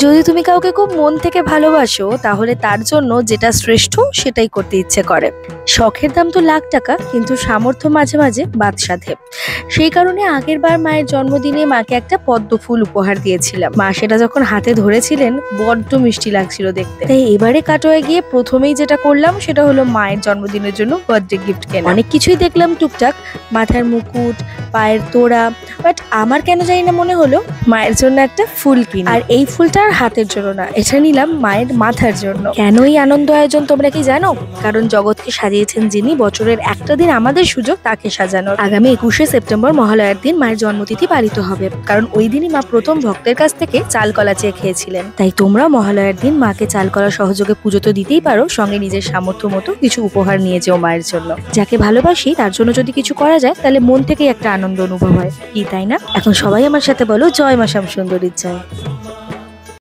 যদি তুমি কাউকে খুব মন থেকে ভালোবাসো তাহলে তার জন্য যেটা শ্রেষ্ঠ সেটাই করতে ইচ্ছে করে। শখের দাম তো লাখ টাকা, কিন্তু সামর্থ্য মাঝে মাঝে বাদ সাধে। সেই কারণে আগের বার মায়ের জন্মদিনে মাকে একটা পদ্ম ফুল উপহার দিয়েছিলাম। মা সেটা যখন হাতে ধরেছিলেন বড্ড মিষ্টি লাগছিল দেখতে। তাই এবারে কাটোয়ায় গিয়ে প্রথমেই যেটা করলাম সেটা হলো মায়ের জন্মদিনের জন্য বার্থডে গিফট কেনা। অনেক কিছুই দেখলাম টুকটাক, মাথার মুকুট, পায়ের তোড়া, বাট আমার কেন জানি না মনে হলো মায়ের জন্য একটা ফুল কিনি। আর এই ফুলটা আর হাতের জন্য না, এটা নিলাম মায়ের মাথার জন্য। কেন এই আনন্দ আয়োজন তোমরা কি জানো? কারণ জগৎকে সাজিয়েছেন যিনি, বছরের একটা দিন আমাদের সুযোগ তাকে সাজানোর। আগামী 21শে সেপ্টেম্বর মহালয়ার দিন মায়ের জন্মতিথি পালিত হবে, কারণ ওই দিনই মা প্রথম ভক্তের কাছ থেকে চাল কলা চেয়ে খেয়েছিলেন। তাই তোমরা মহালয়ার দিন মাকে চাল কলা সহযোগে পুজো তো দিতেই পারো, সঙ্গে নিজের সামর্থ্য মতো কিছু উপহার নিয়ে যেও মায়ের জন্য। যাকে ভালোবাসি তার জন্য যদি কিছু করা যায় তাহলে মন থেকেই একটা আনন্দ অনুভব হয়, কি তাই না? এখন সবাই আমার সাথে বলো, জয় মা শ্যামসুন্দরীর জয়।